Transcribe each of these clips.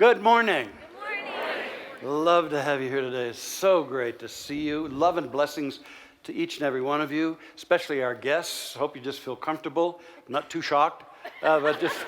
Good morning. Good morning. Love to have you here today. It's so great to see you. Love and blessings to each and every one of you, especially our guests. Hope you just feel comfortable, not too shocked, but just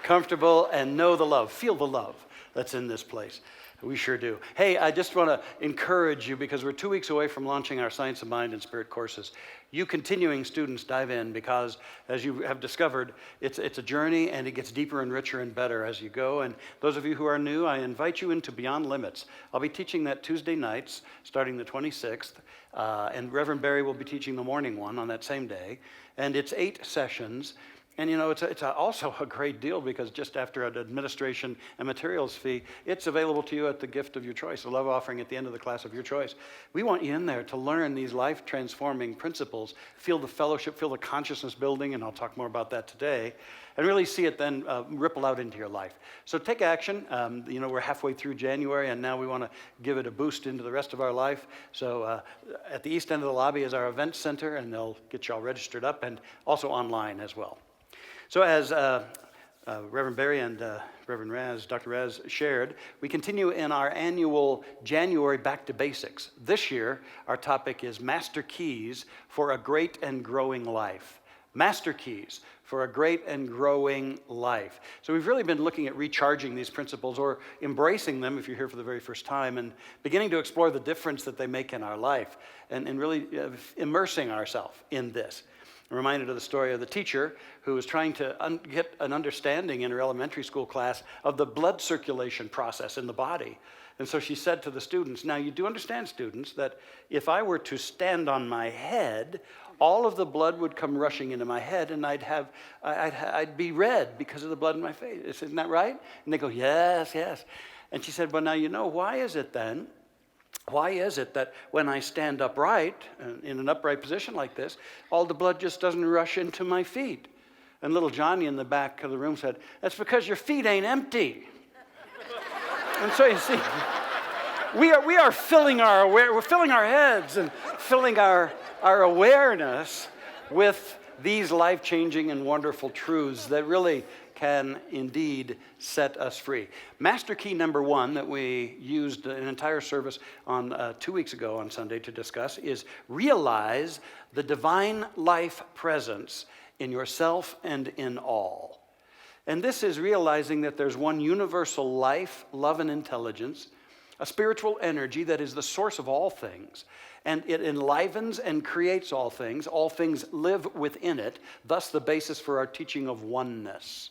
comfortable and know the love. Feel the love that's in this place. We sure do. Hey, I just want to encourage you because we're 2 weeks away from launching our Science of Mind and Spirit courses. You continuing students dive in because, as you have discovered, it's a journey and it gets deeper and richer and better as you go. And those of you who are new, I invite you into Beyond Limits. I'll be teaching that Tuesday nights starting the 26th, and Reverend Barry will be teaching the morning one on that same day. And it's 8 sessions. And you know, it's also a great deal because just after an administration and materials fee, it's available to you at the gift of your choice, a love offering at the end of the class of your choice. We want you in there to learn these life-transforming principles, feel the fellowship, feel the consciousness building, and I'll talk more about that today, and really see it then ripple out into your life. So take action. You know, we're halfway through January, and now we want to give it a boost into the rest of our life. So at the east end of the lobby is our event center, and they'll get you all registered up, and also online as well. So as Reverend Barry and Reverend Raz, Dr. Raz shared, we continue in our annual January Back to Basics. This year, our topic is Master Keys for a Great and Growing Life. Master Keys for a Great and Growing Life. So we've really been looking at recharging these principles or embracing them if you're here for the very first time and beginning to explore the difference that they make in our life and really immersing ourselves in this. I'm reminded of the story of the teacher who was trying to get an understanding in her elementary school class of the blood circulation process in the body. And so she said to the students, now you do understand, students, that if I were to stand on my head, all of the blood would come rushing into my head and I'd be red because of the blood in my face. Isn't that right? And they go, yes, yes. And she said, well, now you know, why is it then? Why is it that when I stand upright, in an upright position like this, all the blood just doesn't rush into my feet? And little Johnny in the back of the room said, that's because your feet ain't empty. And so you see, we are filling we're filling our heads and filling our awareness with these life-changing and wonderful truths that really can indeed set us free. Master key number 1 that we used an entire service on 2 weeks ago on Sunday to discuss is realize the divine life presence in yourself and in all. And this is realizing that there's one universal life, love, and intelligence, a spiritual energy that is the source of all things, and it enlivens and creates all things. All things live within it, thus the basis for our teaching of oneness.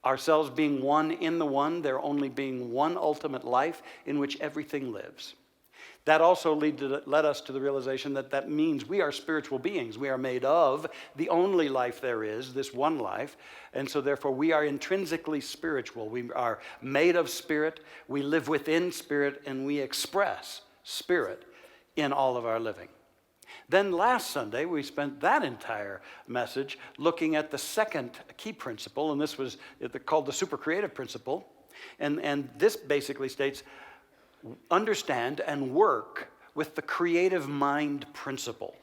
Ourselves being one in the one, there only being one ultimate life in which everything lives. That also led us to the realization that means we are spiritual beings. We are made of the only life there is, this one life, and so therefore we are intrinsically spiritual. We are made of spirit, we live within spirit, and we express spirit in all of our living. Then last Sunday, we spent that entire message looking at the second key principle, and this was called the super creative principle. And this basically states, understand and work with the creative mind principle.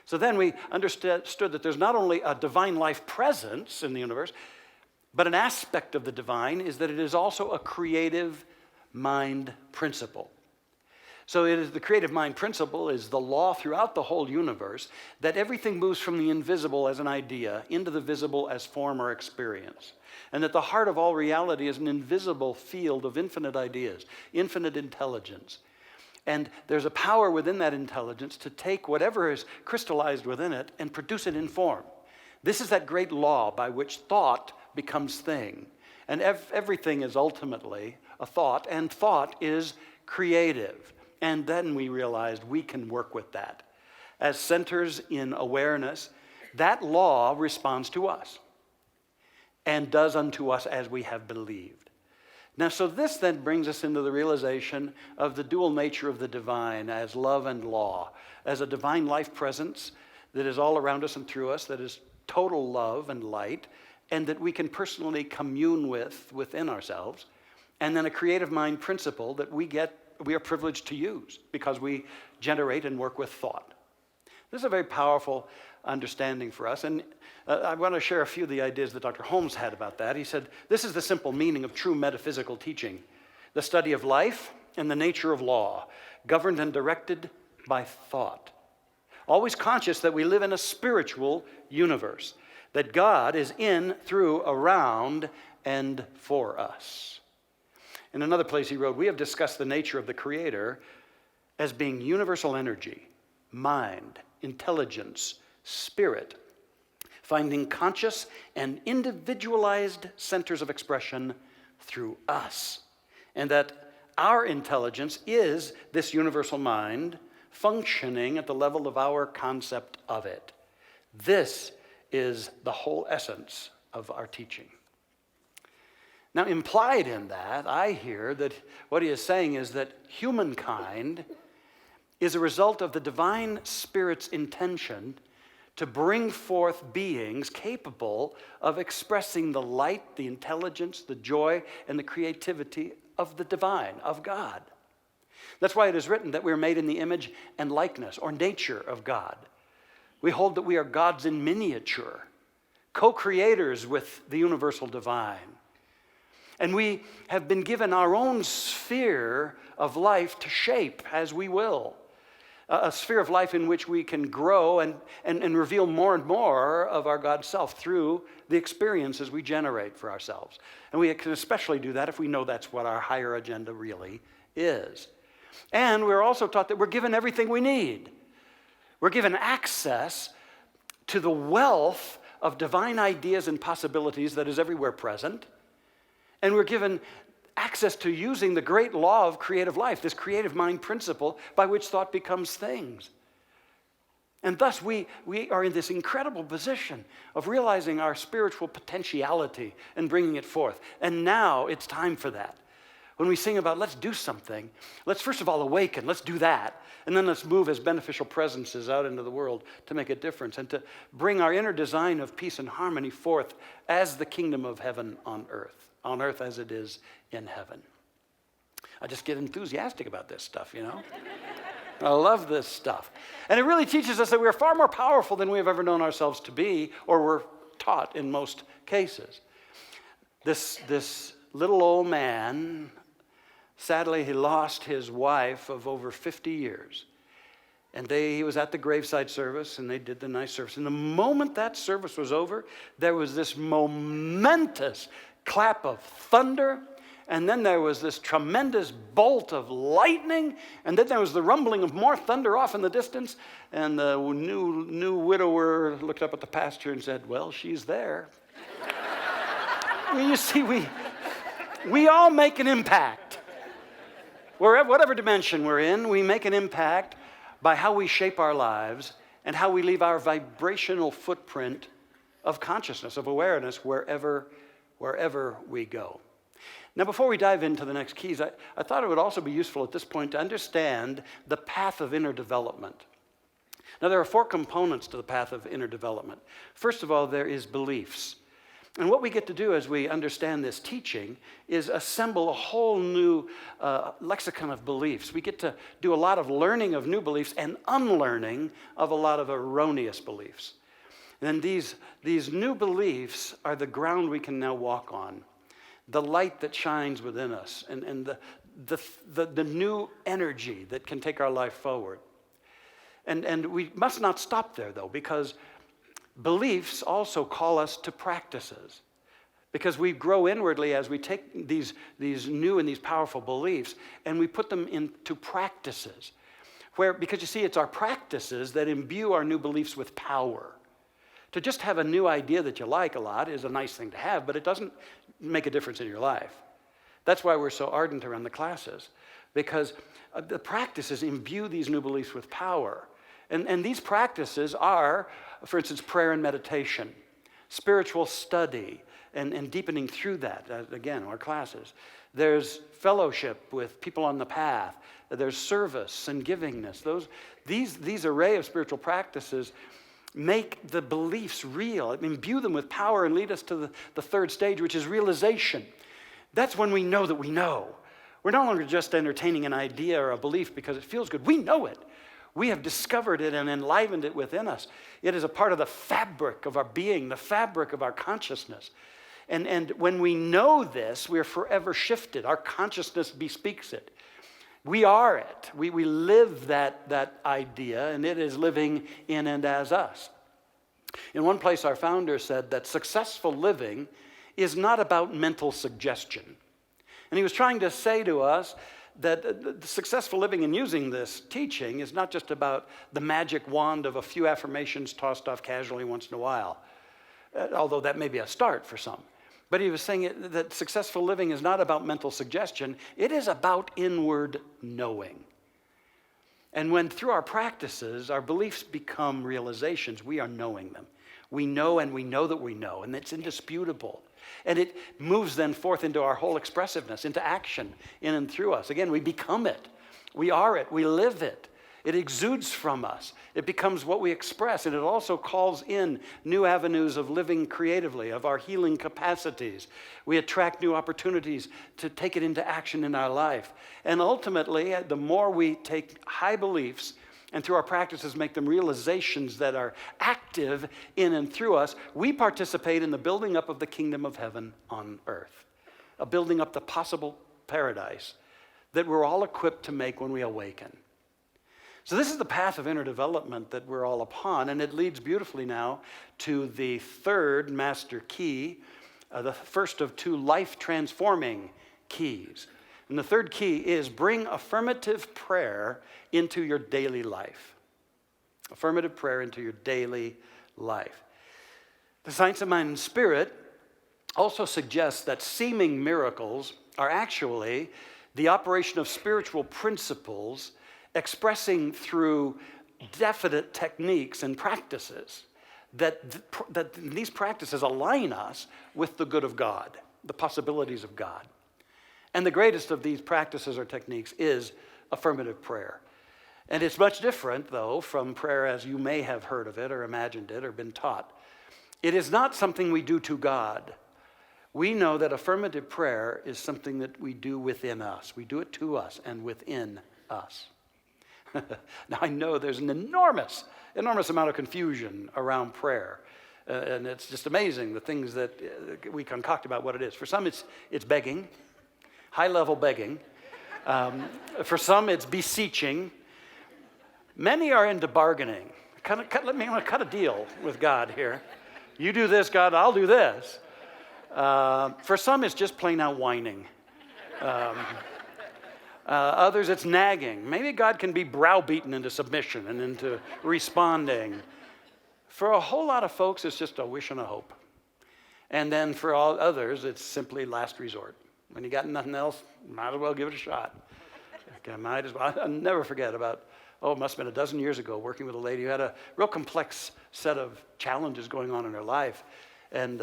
So then we understood that there's not only a divine life presence in the universe, but an aspect of the divine is that it is also a creative mind principle. So it is the creative mind principle is the law throughout the whole universe that everything moves from the invisible as an idea into the visible as form or experience. And that the heart of all reality is an invisible field of infinite ideas, infinite intelligence. And there's a power within that intelligence to take whatever is crystallized within it and produce it in form. This is that great law by which thought becomes thing. And everything is ultimately a thought, and thought is creative. And then we realized we can work with that. As centers in awareness, that law responds to us and does unto us as we have believed. Now, so this then brings us into the realization of the dual nature of the divine as love and law, as a divine life presence that is all around us and through us, that is total love and light, and that we can personally commune with within ourselves, and then a creative mind principle that we are privileged to use because we generate and work with thought. This is a very powerful understanding for us. And I want to share a few of the ideas that Dr. Holmes had about that. He said, this is the simple meaning of true metaphysical teaching: the study of life and the nature of law, governed and directed by thought. Always conscious that we live in a spiritual universe, that God is in, through, around, and for us. In another place he wrote, we have discussed the nature of the Creator as being universal energy, mind, intelligence, spirit, finding conscious and individualized centers of expression through us, and that our intelligence is this universal mind functioning at the level of our concept of it. This is the whole essence of our teaching. Now, implied in that, I hear that what he is saying is that humankind is a result of the divine Spirit's intention to bring forth beings capable of expressing the light, the intelligence, the joy, and the creativity of the divine, of God. That's why it is written that we are made in the image and likeness, or nature, of God. We hold that we are gods in miniature, co-creators with the universal divine. And we have been given our own sphere of life to shape as we will. A sphere of life in which we can grow and reveal more and more of our God self through the experiences we generate for ourselves. And we can especially do that if we know that's what our higher agenda really is. And we're also taught that we're given everything we need. We're given access to the wealth of divine ideas and possibilities that is everywhere present. And we're given access to using the great law of creative life, this creative mind principle by which thought becomes things. And thus we are in this incredible position of realizing our spiritual potentiality and bringing it forth. And now it's time for that. When we sing about let's do something, let's first of all awaken, let's do that. And then let's move as beneficial presences out into the world to make a difference and to bring our inner design of peace and harmony forth as the kingdom of heaven on earth as it is in heaven. I just get enthusiastic about this stuff, you know. I love this stuff. And it really teaches us that we are far more powerful than we have ever known ourselves to be, or we're taught in most cases. This little old man, sadly, he lost his wife of over 50 years. And he was at the graveside service, and they did the nice service. And the moment that service was over, there was this momentous clap of thunder, and then there was this tremendous bolt of lightning, and then there was the rumbling of more thunder off in the distance, and the new widower looked up at the pastor and said, well, she's there. Well, you see, we all make an impact. Whatever dimension we're in, we make an impact by how we shape our lives and how we leave our vibrational footprint of consciousness, of awareness, wherever we go. Now, before we dive into the next keys, I thought it would also be useful at this point to understand the path of inner development. Now, there are 4 components to the path of inner development. First of all, there is beliefs. And what we get to do as we understand this teaching is assemble a whole new lexicon of beliefs. We get to do a lot of learning of new beliefs and unlearning of a lot of erroneous beliefs. And these new beliefs are the ground we can now walk on, the light that shines within us, and the new energy that can take our life forward. And we must not stop there, though, because beliefs also call us to practices. Because we grow inwardly as we take these new and these powerful beliefs and we put them into practices. Because you see, it's our practices that imbue our new beliefs with power. To just have a new idea that you like a lot is a nice thing to have, but it doesn't make a difference in your life. That's why we're so ardent around the classes, because the practices imbue these new beliefs with power. And these practices are, for instance, prayer and meditation, spiritual study, and deepening through that, again, our classes. There's fellowship with people on the path. There's service and givingness. These array of spiritual practices make the beliefs real, imbue them with power, and lead us to the third stage, which is realization. That's when we know that we know. We're no longer just entertaining an idea or a belief because it feels good. We know it. We have discovered it and enlivened it within us. It is a part of the fabric of our being, the fabric of our consciousness. And when we know this, we are forever shifted. Our consciousness bespeaks it. We are it. We live that idea, and it is living in and as us. In one place, our founder said that successful living is not about mental suggestion. And he was trying to say to us that the successful living in using this teaching is not just about the magic wand of a few affirmations tossed off casually once in a while, although that may be a start for some. But he was saying that successful living is not about mental suggestion. It is about inward knowing. And when through our practices, our beliefs become realizations, we are knowing them. We know and we know that we know, and it's indisputable. And it moves then forth into our whole expressiveness, into action in and through us. Again, we become it. We are it. We live it. It exudes from us. It becomes what we express, and it also calls in new avenues of living creatively, of our healing capacities. We attract new opportunities to take it into action in our life. And ultimately, the more we take high beliefs and through our practices make them realizations that are active in and through us, we participate in the building up of the kingdom of heaven on earth, a building up the possible paradise that we're all equipped to make when we awaken. So this is the path of inner development that we're all upon, and it leads beautifully now to the third master key, the first of two life-transforming keys. And the third key is bring affirmative prayer into your daily life. Affirmative prayer into your daily life. The science of mind and spirit also suggests that seeming miracles are actually the operation of spiritual principles expressing through definite techniques and practices that these practices align us with the good of God, the possibilities of God. And the greatest of these practices or techniques is affirmative prayer. And it's much different, though, from prayer as you may have heard of it or imagined it or been taught. It is not something we do to God. We know that affirmative prayer is something that we do within us. We do it to us and within us. Now, I know there's an enormous amount of confusion around prayer. And it's just amazing the things that we concoct about what it is. For some, it's begging, high-level begging. For some, it's beseeching. Many are into bargaining. Let me cut a deal with God here. You do this, God, I'll do this. For some, it's just plain out whining. Others, it's nagging. Maybe God can be browbeaten into submission and into responding. For a whole lot of folks, it's just a wish and a hope. And then for all others, it's simply last resort. When you got nothing else, might as well give it a shot. I'll never forget about, it must have been a dozen years ago, working with a lady who had a real complex set of challenges going on in her life. And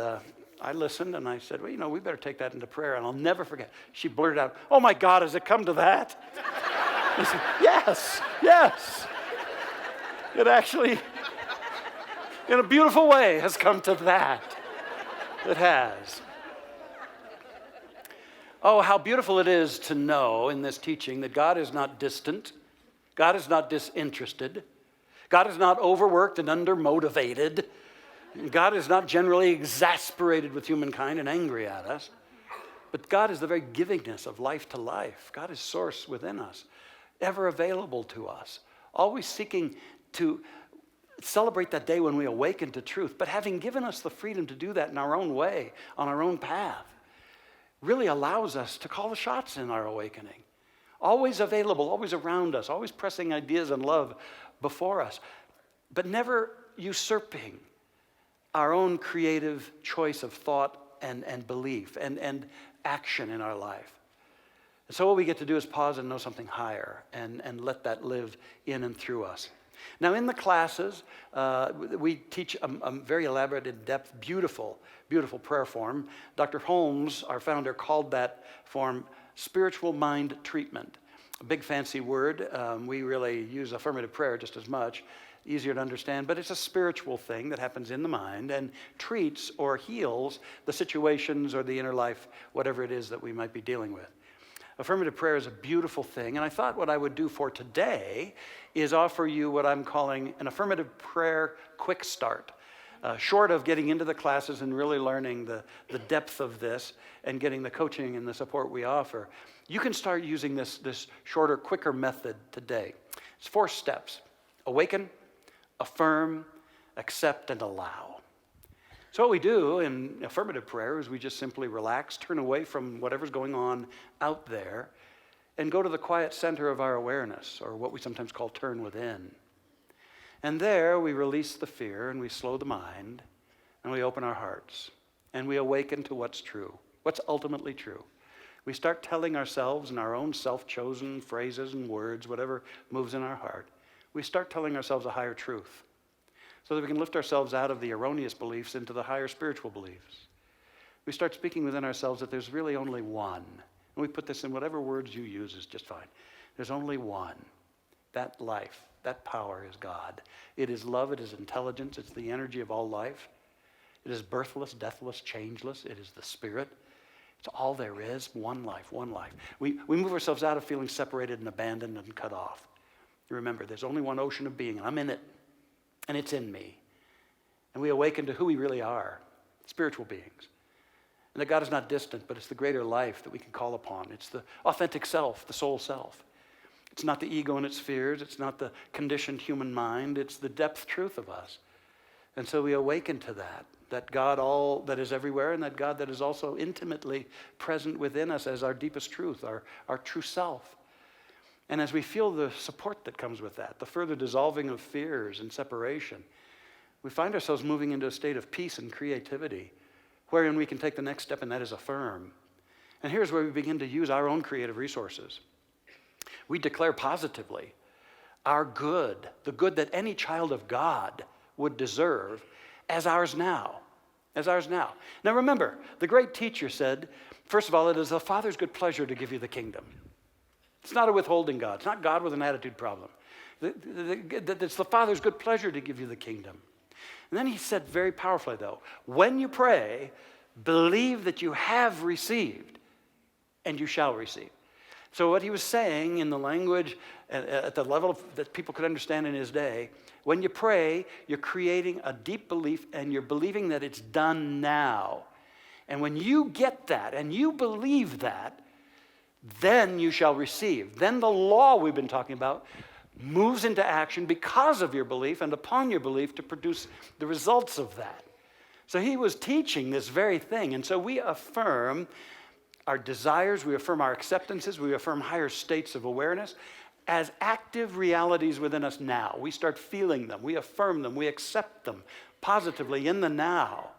I listened and I said, well, we better take that into prayer. And I'll never forget. She blurted out, oh my God, has it come to that? I said, yes. It actually, in a beautiful way, has come to that. It has. Oh, how beautiful it is to know in this teaching that God is not distant. God is not disinterested. God is not overworked and undermotivated. God is not generally exasperated with humankind and angry at us. But God is the very givingness of life to life. God is source within us, ever available to us, always seeking to celebrate that day when we awaken to truth, but having given us the freedom to do that in our own way, on our own path, really allows us to call the shots in our awakening. Always available, always around us, always pressing ideas and love before us, but never usurping our own creative choice of thought and belief and action in our life. And so what we get to do is pause and know something higher and let that live in and through us. Now in the classes, we teach a very elaborate, in-depth, beautiful prayer form. Dr. Holmes, our founder, called that form spiritual mind treatment. A big fancy word. We really use affirmative prayer just as much. Easier to understand, but it's a spiritual thing that happens in the mind and treats or heals the situations or the inner life, whatever it is that we might be dealing with. Affirmative prayer is a beautiful thing, and I thought what I would do for today is offer you what I'm calling an affirmative prayer quick start. Short of getting into the classes and really learning the depth of this and getting the coaching and the support we offer, you can start using this shorter, quicker method today. It's 4 steps: awaken, affirm, accept, and allow. So what we do in affirmative prayer is we just simply relax, turn away from whatever's going on out there, and go to the quiet center of our awareness, or what we sometimes call turn within. And there we release the fear, and we slow the mind, and we open our hearts, and we awaken to what's true, what's ultimately true. We start telling ourselves in our own self-chosen phrases and words, whatever moves in our heart, we start telling ourselves a higher truth, so that we can lift ourselves out of the erroneous beliefs into the higher spiritual beliefs. We start speaking within ourselves that there's really only one. And we put this in whatever words you use is just fine. There's only one. That life, that power is God. It is love, it is intelligence, it's the energy of all life. It is birthless, deathless, changeless. It is the Spirit. It's all there is, one life, one life. We move ourselves out of feeling separated and abandoned and cut off. Remember, there's only one ocean of being, and I'm in it. And it's in me. And we awaken to who we really are, spiritual beings. And that God is not distant, but it's the greater life that we can call upon. It's the authentic self, the soul self. It's not the ego and its fears. It's not the conditioned human mind. It's the depth truth of us. And so we awaken to that God all that is everywhere, and that God that is also intimately present within us as our deepest truth, our true self. And as we feel the support that comes with that, the further dissolving of fears and separation, we find ourselves moving into a state of peace and creativity, wherein we can take the next step, and that is affirm. And here's where we begin to use our own creative resources. We declare positively our good, the good that any child of God would deserve, as ours now. As ours now. Now remember, the great teacher said, first of all, it is the Father's good pleasure to give you the kingdom. It's not a withholding God. It's not God with an attitude problem. It's the Father's good pleasure to give you the kingdom. And then he said very powerfully, though, when you pray, believe that you have received, and you shall receive. So what he was saying in the language at the level that people could understand in his day, when you pray, you're creating a deep belief, and you're believing that it's done now. And when you get that, and you believe that, then you shall receive. Then the law we've been talking about moves into action because of your belief and upon your belief to produce the results of that. So he was teaching this very thing. And so we affirm our desires, we affirm our acceptances, we affirm higher states of awareness as active realities within us now. We start feeling them, we affirm them, we accept them positively in the now.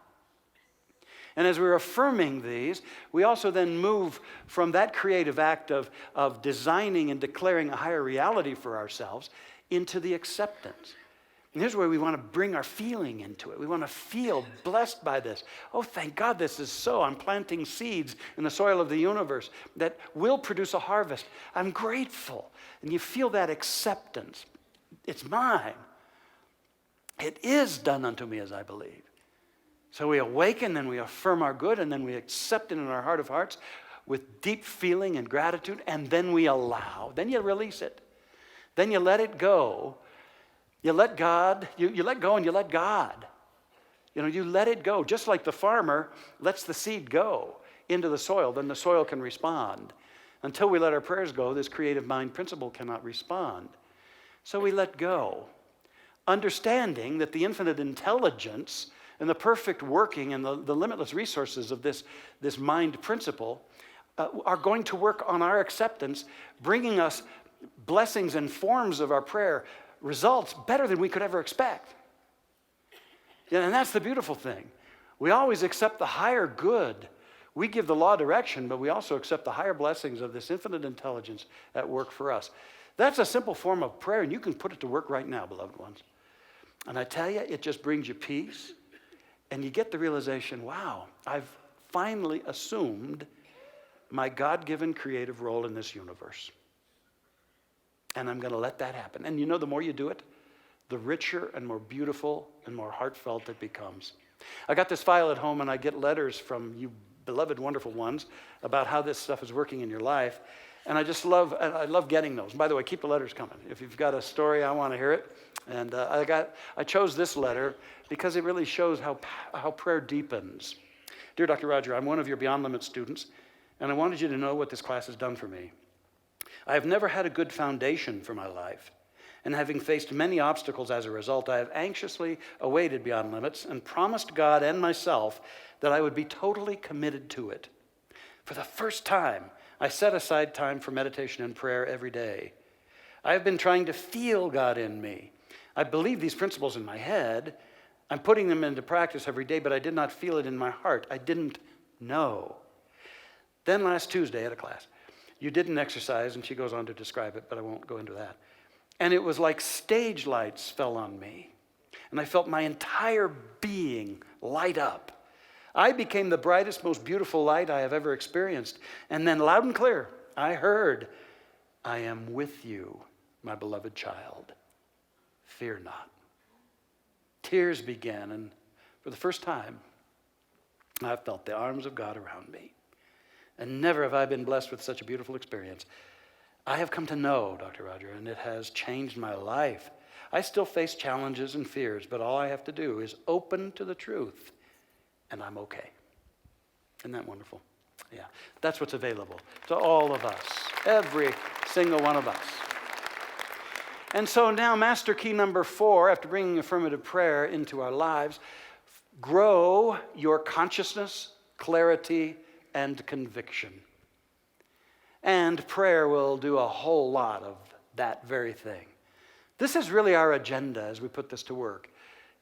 And as we're affirming these, we also then move from that creative act of designing and declaring a higher reality for ourselves into the acceptance. And here's where we want to bring our feeling into it. We want to feel blessed by this. Oh, thank God this is so. I'm planting seeds in the soil of the universe that will produce a harvest. I'm grateful. And you feel that acceptance. It's mine. It is done unto me as I believe. So we awaken, then we affirm our good, and then we accept it in our heart of hearts with deep feeling and gratitude, and then we allow. Then you release it. Then you let it go. You let God, you let go and you let God. You let it go. Just like the farmer lets the seed go into the soil, then the soil can respond. Until we let our prayers go, this creative mind principle cannot respond. So we let go, understanding that the infinite intelligence and the perfect working and the limitless resources of this mind principle are going to work on our acceptance, bringing us blessings and forms of our prayer results better than we could ever expect. And that's the beautiful thing. We always accept the higher good. We give the law direction, but we also accept the higher blessings of this infinite intelligence at work for us. That's a simple form of prayer, and you can put it to work right now, beloved ones. And I tell you, it just brings you peace. And you get the realization, wow, I've finally assumed my God-given creative role in this universe. And I'm going to let that happen. And the more you do it, the richer and more beautiful and more heartfelt it becomes. I got this file at home, and I get letters from you beloved, wonderful ones about how this stuff is working in your life. And I love getting those. And by the way, keep the letters coming. If you've got a story, I want to hear it. And I chose this letter because it really shows how prayer deepens. Dear Dr. Roger, I'm one of your Beyond Limits students, and I wanted you to know what this class has done for me. I have never had a good foundation for my life, and having faced many obstacles as a result, I have anxiously awaited Beyond Limits and promised God and myself that I would be totally committed to it. For the first time, I set aside time for meditation and prayer every day. I have been trying to feel God in me. I believe these principles in my head. I'm putting them into practice every day, but I did not feel it in my heart. I didn't know. Then last Tuesday at a class, you did an exercise, and she goes on to describe it, but I won't go into that. And it was like stage lights fell on me, and I felt my entire being light up. I became the brightest, most beautiful light I have ever experienced. And then loud and clear, I heard, I am with you, my beloved child. Fear not. Tears began, and for the first time, I felt the arms of God around me. And never have I been blessed with such a beautiful experience. I have come to know Dr. Roger, and it has changed my life. I still face challenges and fears, but all I have to do is open to the truth, and I'm okay. Isn't that wonderful? Yeah, that's what's available to all of us, every single one of us. And so now, master key number 4, after bringing affirmative prayer into our lives, grow your consciousness, clarity, and conviction. And prayer will do a whole lot of that very thing. This is really our agenda as we put this to work,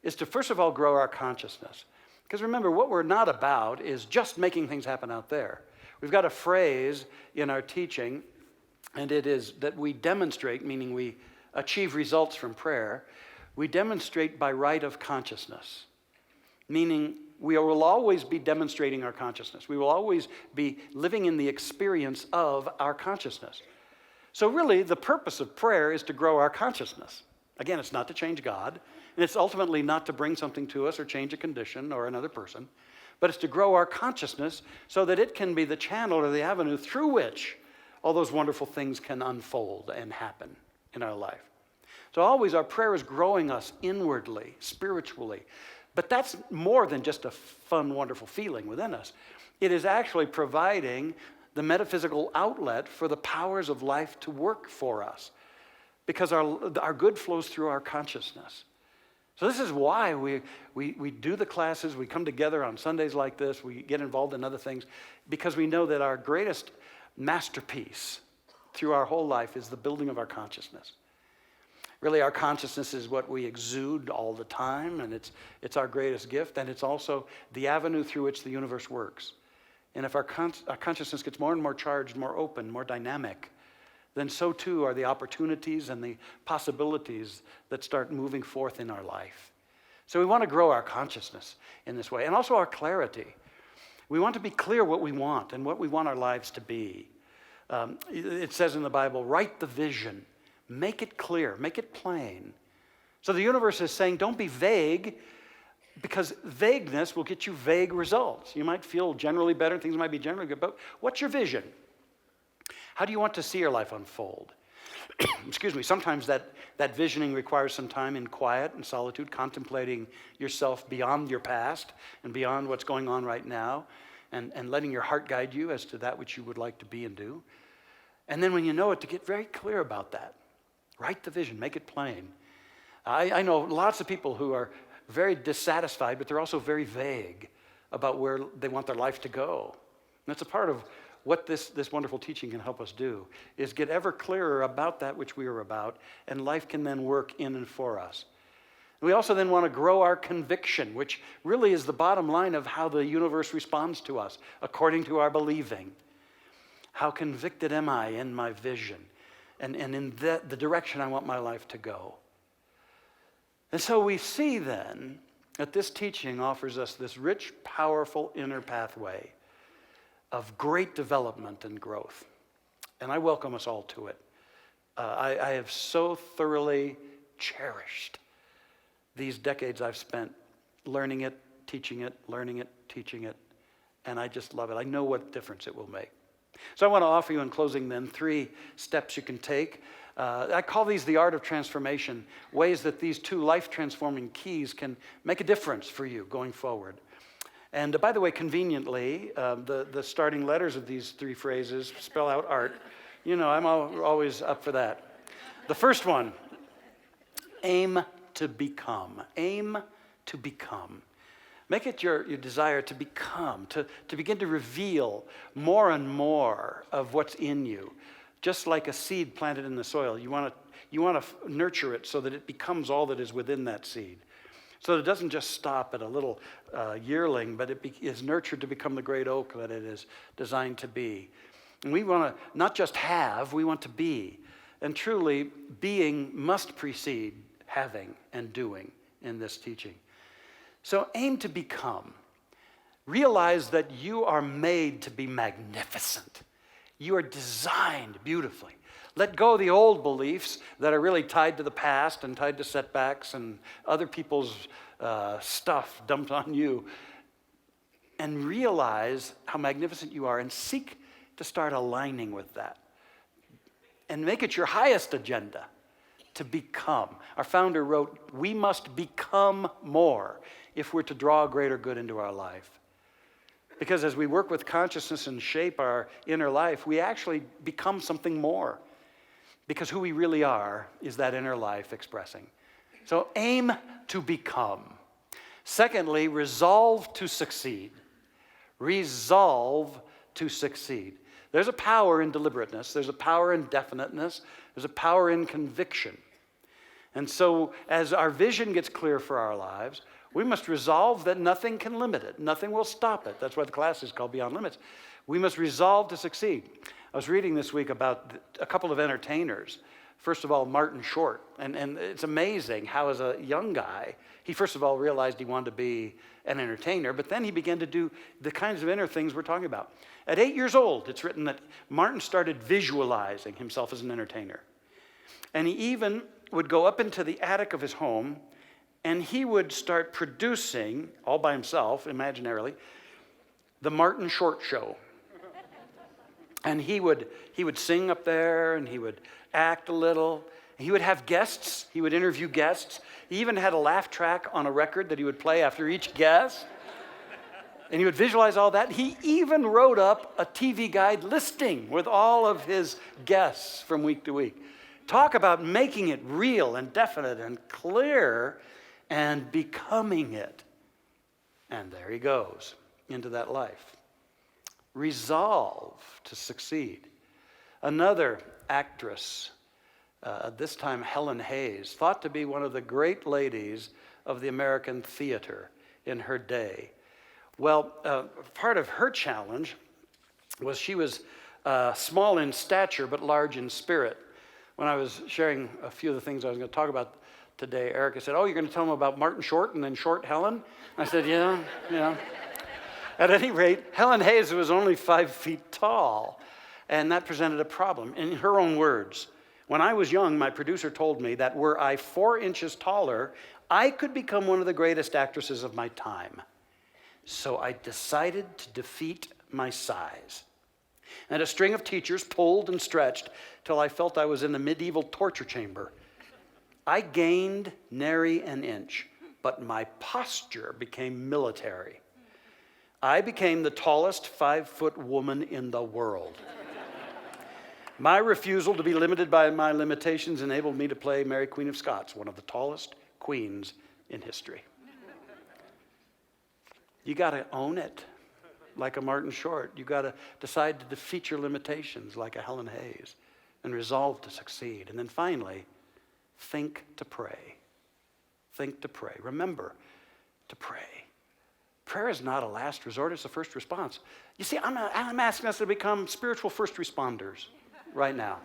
is to first of all grow our consciousness. Because remember, what we're not about is just making things happen out there. We've got a phrase in our teaching, and it is that we demonstrate, meaning we achieve results from prayer, we demonstrate by right of consciousness, meaning we will always be demonstrating our consciousness. We will always be living in the experience of our consciousness. So really, the purpose of prayer is to grow our consciousness. Again, it's not to change God, and it's ultimately not to bring something to us or change a condition or another person, but it's to grow our consciousness so that it can be the channel or the avenue through which all those wonderful things can unfold and happen in our life. So always our prayer is growing us inwardly, spiritually. But that's more than just a fun, wonderful feeling within us. It is actually providing the metaphysical outlet for the powers of life to work for us, because our good flows through our consciousness. So this is why we do the classes, we come together on Sundays like this, we get involved in other things, because we know that our greatest masterpiece through our whole life is the building of our consciousness. Really, our consciousness is what we exude all the time, and it's our greatest gift, and it's also the avenue through which the universe works. And if our consciousness gets more and more charged, more open, more dynamic, then so too are the opportunities and the possibilities that start moving forth in our life. So we want to grow our consciousness in this way, and also our clarity. We want to be clear what we want and what we want our lives to be. It says in the Bible, write the vision. Make it clear, make it plain. So the universe is saying, don't be vague, because vagueness will get you vague results. You might feel generally better, things might be generally good, but what's your vision? How do you want to see your life unfold? Excuse me, sometimes that visioning requires some time in quiet and solitude, contemplating yourself beyond your past and beyond what's going on right now, and letting your heart guide you as to that which you would like to be and do. And then when you know it, to get very clear about that. Write the vision, make it plain. I know lots of people who are very dissatisfied, but they're also very vague about where they want their life to go. And that's a part of what this wonderful teaching can help us do, is get ever clearer about that which we are about, and life can then work in and for us. We also then want to grow our conviction, which really is the bottom line of how the universe responds to us, according to our believing. How convicted am I in my vision? And in the direction I want my life to go. And so we see then that this teaching offers us this rich, powerful inner pathway of great development and growth. And I welcome us all to it. I have so thoroughly cherished these decades I've spent learning it, teaching it, learning it, teaching it, and I just love it. I know what difference it will make. So I want to offer you in closing then 3 steps you can take. I call these the art of transformation, ways that these 2 life-transforming keys can make a difference for you going forward. And by the way, conveniently, the starting letters of these 3 phrases spell out art. You know, I'm always up for that. The first one, aim to become. Aim to become. Make it your desire to become, to begin to reveal more and more of what's in you. Just like a seed planted in the soil, you want to nurture it so that it becomes all that is within that seed. So that it doesn't just stop at a little yearling, but it is nurtured to become the great oak that it is designed to be. And we want to not just have, we want to be. And truly, being must precede having and doing in this teaching. So aim to become. Realize that you are made to be magnificent. You are designed beautifully. Let go of the old beliefs that are really tied to the past and tied to setbacks and other people's stuff dumped on you. And realize how magnificent you are and seek to start aligning with that. And make it your highest agenda to become. Our founder wrote, we must become more if we're to draw greater good into our life. Because as we work with consciousness and shape our inner life, we actually become something more. Because who we really are is that inner life expressing. So aim to become. Secondly, resolve to succeed. Resolve to succeed. There's a power in deliberateness. There's a power in definiteness. There's a power in conviction. And so as our vision gets clear for our lives, we must resolve that nothing can limit it. Nothing will stop it. That's why the class is called Beyond Limits. We must resolve to succeed. I was reading this week about a couple of entertainers. First of all, Martin Short. And it's amazing how as a young guy, he first of all realized he wanted to be an entertainer, but then he began to do the kinds of inner things we're talking about. At 8 years old, it's written that Martin started visualizing himself as an entertainer. And he even would go up into the attic of his home and he would start producing, all by himself, imaginarily, the Martin Short Show. And he would sing up there, and he would act a little. He would have guests. He would interview guests. He even had a laugh track on a record that he would play after each guest. And he would visualize all that. He even wrote up a TV guide listing with all of his guests from week to week. Talk about making it real and definite and clear and becoming it. And there he goes into that life. Resolve to succeed. Another actress, this time Helen Hayes, thought to be one of the great ladies of the American theater in her day. Well, part of her challenge was she was small in stature but large in spirit. When I was sharing a few of the things I was going to talk about today, Erica said, "Oh, you're going to tell them about Martin Short and then Short Helen?" I said, yeah. At any rate, Helen Hayes was only 5 feet tall, and that presented a problem. In her own words, when I was young, my producer told me that were I 4 inches taller, I could become one of the greatest actresses of my time. So I decided to defeat my size. And a string of teachers pulled and stretched till I felt I was in a medieval torture chamber. I gained nary an inch, but my posture became military. I became the tallest 5-foot woman in the world. My refusal to be limited by my limitations enabled me to play Mary Queen of Scots, one of the tallest queens in history. You got to own it like a Martin Short. You got to decide to defeat your limitations like a Helen Hayes and resolve to succeed. And then finally, think to pray. Think to pray. Remember to pray. Prayer is not a last resort, it's a first response. You see, I'm asking us to become spiritual first responders right now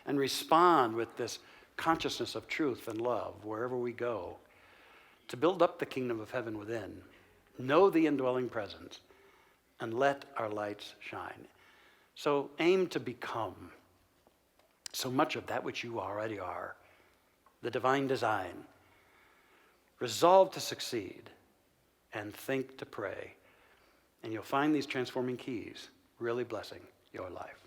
and respond with this consciousness of truth and love wherever we go to build up the kingdom of heaven within, know the indwelling presence, and let our lights shine. So aim to become so much of that which you already are, the divine design. Resolve to succeed and think to pray. And you'll find these transforming keys. really blessing your life.